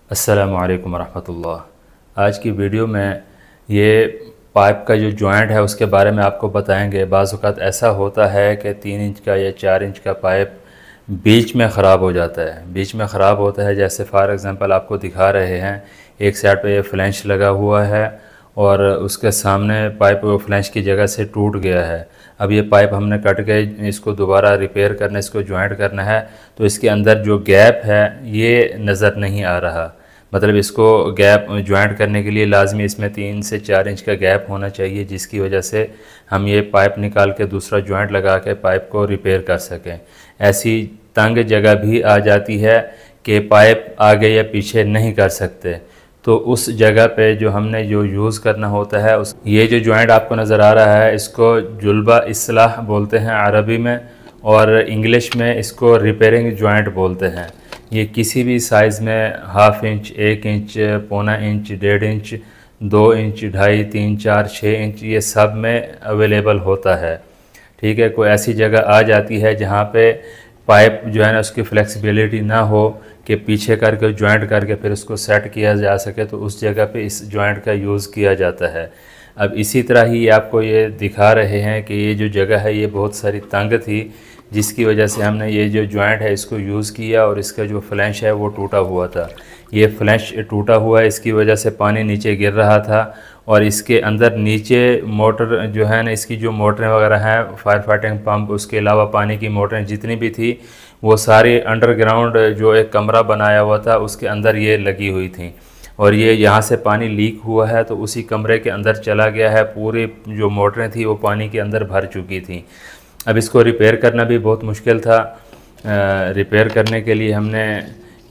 अस्सलामुअलैकुम रहमतुल्लाह। आज की वीडियो में ये पाइप का जो जॉइंट है उसके बारे में आपको बताएंगे। बाज़ औक़ात ऐसा होता है कि 3 इंच का या 4 इंच का पाइप बीच में ख़राब हो जाता है। बीच में ख़राब होता है, जैसे फ़ॉर एग्ज़ाम्पल आपको दिखा रहे हैं, एक साइड पे ये फ्लैंश लगा हुआ है और उसके सामने पाइप वो फ्लैंश की जगह से टूट गया है। अब ये पाइप हमने कट के इसको दोबारा रिपेयर करना, इसको जॉइंट करना है, तो इसके अंदर जो गैप है ये नज़र नहीं आ रहा। मतलब इसको गैप जॉइंट करने के लिए लाजमी इसमें 3 से 4 इंच का गैप होना चाहिए, जिसकी वजह से हम ये पाइप निकाल के दूसरा जॉइंट लगा के पाइप को रिपेयर कर सकें। ऐसी तंग जगह भी आ जाती है कि पाइप आगे या पीछे नहीं कर सकते, तो उस जगह पे जो हमने जो यूज़ करना होता है ये जो जॉइंट आपको नज़र आ रहा है इसको जुल्बा इस्लाह बोलते हैं अरबी में, और इंग्लिश में इसको रिपेयरिंग जॉइंट बोलते हैं। ये किसी भी साइज़ में 1/2 इंच, 1 इंच, पौना इंच, 1.5 इंच, 2 इंच, 2.5, 3, 4, 6 इंच, ये सब में अवेलेबल होता है। ठीक है, कोई ऐसी जगह आ जाती है जहाँ पे पाइप जो है ना उसकी फ्लेक्सिबिलिटी ना हो कि पीछे करके जॉइंट करके फिर उसको सेट किया जा सके, तो उस जगह पे इस जॉइंट का यूज़ किया जाता है। अब इसी तरह ही आपको ये दिखा रहे हैं कि ये जो जगह है ये बहुत सारी तंग थी, जिसकी वजह से हमने ये जो जॉइंट है इसको यूज़ किया और इसका जो फ्लैंश है वो टूटा हुआ था। ये फ्लैंश टूटा हुआ है, इसकी वजह से पानी नीचे गिर रहा था और इसके अंदर नीचे मोटर जो है ना, इसकी जो मोटरें वगैरह हैं, फायर फाइटिंग पंप, उसके अलावा पानी की मोटरें जितनी भी थी वो सारी अंडरग्राउंड जो एक कमरा बनाया हुआ था उसके अंदर ये लगी हुई थी, और ये यहाँ से पानी लीक हुआ है तो उसी कमरे के अंदर चला गया है। पूरी जो मोटरें थी वो पानी के अंदर भर चुकी थी। अब इसको रिपेयर करना भी बहुत मुश्किल था। रिपेयर करने के लिए हमने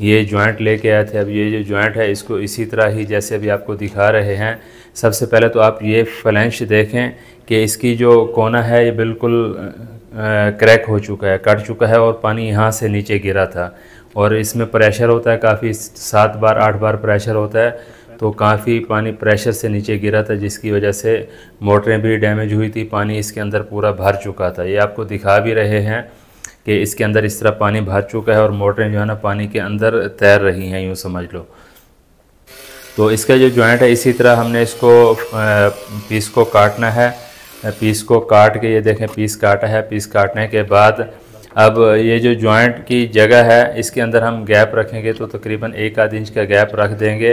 ये जॉइंट लेके आए थे। अब ये जो जॉइंट है इसको इसी तरह ही जैसे अभी आपको दिखा रहे हैं, सबसे पहले तो आप ये फ्लैंश देखें कि इसकी जो कोना है ये बिल्कुल क्रैक हो चुका है, कट चुका है और पानी यहाँ से नीचे गिरा था, और इसमें प्रेशर होता है काफ़ी, 7 बार 8 बार प्रेशर होता है, तो काफ़ी पानी प्रेशर से नीचे गिरा था, जिसकी वजह से मोटरें भी डैमेज हुई थी, पानी इसके अंदर पूरा भर चुका था। ये आपको दिखा भी रहे हैं कि इसके अंदर इस तरह पानी भर चुका है और मोटरें जो है ना पानी के अंदर तैर रही हैं, यूँ समझ लो। तो इसका जो जॉइंट है इसी तरह हमने इसको पीस को काटना है। पीस को काट के, ये देखें पीस काटा है। पीस काटने के बाद अब ये जो जॉइंट की जगह है इसके अंदर हम गैप रखेंगे, तो तकरीबन 1 आध इंच का गैप रख देंगे।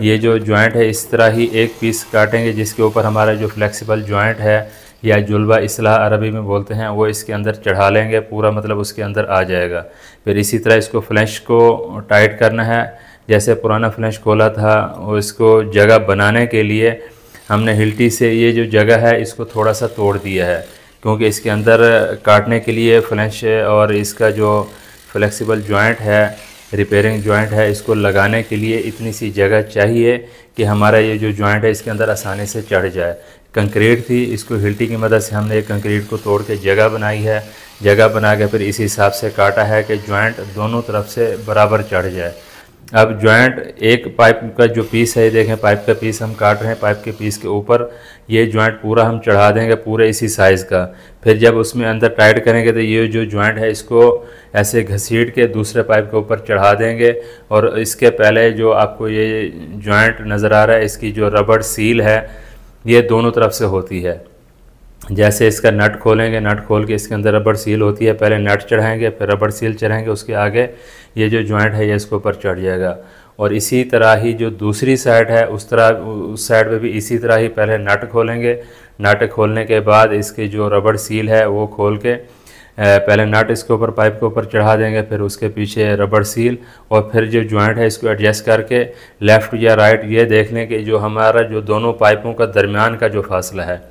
ये जो जॉइंट है इस तरह ही एक पीस काटेंगे जिसके ऊपर हमारा जो फ्लेक्सिबल जॉइंट है या जुल्बा इस्लाह अरबी में बोलते हैं वो इसके अंदर चढ़ा लेंगे पूरा, मतलब उसके अंदर आ जाएगा। फिर इसी तरह इसको फ्लैंश को टाइट करना है। जैसे पुराना फ्लैंश खोला था और इसको जगह बनाने के लिए हमने हिल्टी से ये जो जगह है इसको थोड़ा सा तोड़ दिया है, क्योंकि इसके अंदर काटने के लिए फ्लैंश और इसका जो फ्लेक्सिबल जॉइंट है, रिपेयरिंग जॉइंट है, इसको लगाने के लिए इतनी सी जगह चाहिए कि हमारा ये जो जॉइंट है इसके अंदर आसानी से चढ़ जाए। कंक्रीट थी, इसको हिल्टी की मदद से हमने एक कंक्रीट को तोड़ के जगह बनाई है। जगह बना के फिर इस हिसाब से काटा है कि जॉइंट दोनों तरफ से बराबर चढ़ जाए। अब जॉइंट एक पाइप का जो पीस है, देखें पाइप का पीस हम काट रहे हैं, पाइप के पीस के ऊपर ये जॉइंट पूरा हम चढ़ा देंगे, पूरे इसी साइज़ का। फिर जब उसमें अंदर टाइट करेंगे तो ये जो जॉइंट है इसको ऐसे घसीट के दूसरे पाइप के ऊपर चढ़ा देंगे, और इसके पहले जो आपको ये जॉइंट नज़र आ रहा है इसकी जो रबड़ सील है ये दोनों तरफ से होती है। जैसे इसका नट खोलेंगे, नट खोल के इसके अंदर रबड़ सील होती है, पहले नट चढ़ाएंगे फिर रबड़ सील चढ़ाएंगे, उसके आगे ये जो जॉइंट है ये इसके ऊपर चढ़ जाएगा। और इसी तरह ही जो दूसरी साइड है उस साइड पे भी इसी तरह ही पहले नट खोलेंगे। नट खोलने के बाद इसकी जो रबड़ सील है वो खोल के पहले नट इसके ऊपर पाइप के ऊपर चढ़ा देंगे, फिर उसके पीछे रबड़ सील, और फिर जो जॉइंट है इसको एडजस्ट करके लेफ़्ट या राइट ये देख लें कि जो हमारा जो दोनों पाइपों का दरमियान का जो फासला है,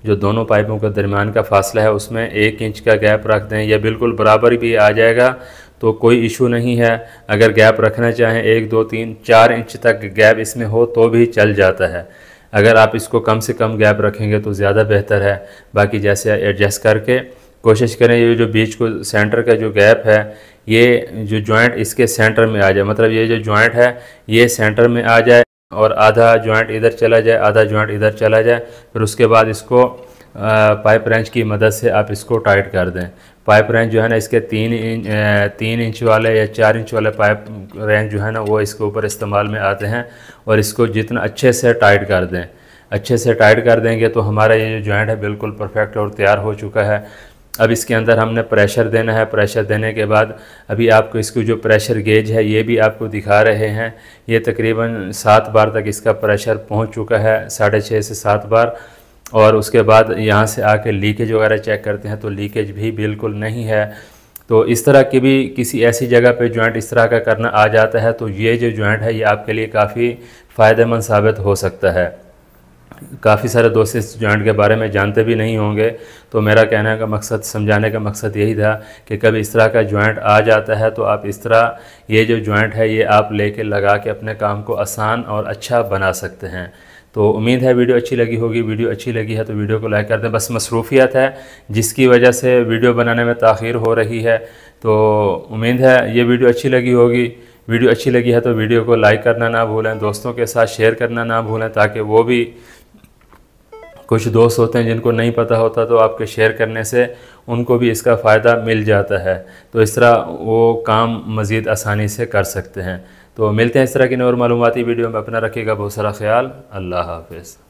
जो दोनों पाइपों के दरमियान का फासला है उसमें 1 इंच का गैप रख दें। यह बिल्कुल बराबर भी आ जाएगा तो कोई इशू नहीं है। अगर गैप रखना चाहें 1, 2, 3, 4 इंच तक गैप इसमें हो तो भी चल जाता है। अगर आप इसको कम से कम गैप रखेंगे तो ज़्यादा बेहतर है। बाकी जैसे एडजस्ट करके कोशिश करें ये जो बीच को सेंटर का जो गैप है ये जो जॉइंट इसके सेंटर में आ जाए, मतलब ये जो जॉइंट है ये सेंटर में आ जाए और आधा जॉइंट इधर चला जाए, आधा जॉइंट इधर चला जाए। फिर उसके बाद इसको पाइप रेंच की मदद से आप इसको टाइट कर दें। पाइप रेंज जो है ना इसके 3 इंच वाले या 4 इंच वाले पाइप रेंज जो है ना वो इसके ऊपर इस्तेमाल में आते हैं। और इसको जितना अच्छे से टाइट कर दें, अच्छे से टाइट कर देंगे तो हमारा ये जो जॉइंट है बिल्कुल परफेक्ट और तैयार हो चुका है। अब इसके अंदर हमने प्रेशर देना है। प्रेशर देने के बाद अभी आपको इसकी जो प्रेशर गेज है ये भी आपको दिखा रहे हैं। ये तकरीबन 7 बार तक इसका प्रेशर पहुंच चुका है, 6.5 से 7 बार। और उसके बाद यहाँ से आके लीकेज वगैरह चेक करते हैं तो लीकेज भी बिल्कुल नहीं है। तो इस तरह की भी किसी ऐसी जगह पे जॉइंट इस तरह का करना आ जाता है तो ये जो जॉइंट है ये आपके लिए काफ़ी फ़ायदेमंद साबित हो सकता है। काफ़ी सारे दोस्त इस जॉइंट के बारे में जानते भी नहीं होंगे, तो मेरा कहने का मकसद, समझाने का मकसद यही था कि कभी इस तरह का जॉइंट आ जाता है तो आप इस तरह ये जो जॉइंट है ये आप लेके लगा के अपने काम को आसान और अच्छा बना सकते हैं। तो उम्मीद है वीडियो अच्छी लगी होगी। वीडियो अच्छी लगी है तो वीडियो को लाइक कर दें। बस मसरूफियत है जिसकी वजह से वीडियो बनाने में ताख़ीर हो रही है। तो उम्मीद है ये वीडियो अच्छी लगी होगी। वीडियो अच्छी लगी है तो वीडियो को लाइक करना ना भूलें, दोस्तों के साथ शेयर करना ना भूलें, ताकि वो भी, कुछ दोस्त होते हैं जिनको नहीं पता होता तो आपके शेयर करने से उनको भी इसका फ़ायदा मिल जाता है, तो इस तरह वो काम मज़ीद आसानी से कर सकते हैं। तो मिलते हैं इस तरह की और मालूमाती वीडियो में। अपना रखिएगा बहुत सारा ख्याल। अल्लाह हाफ़िज़।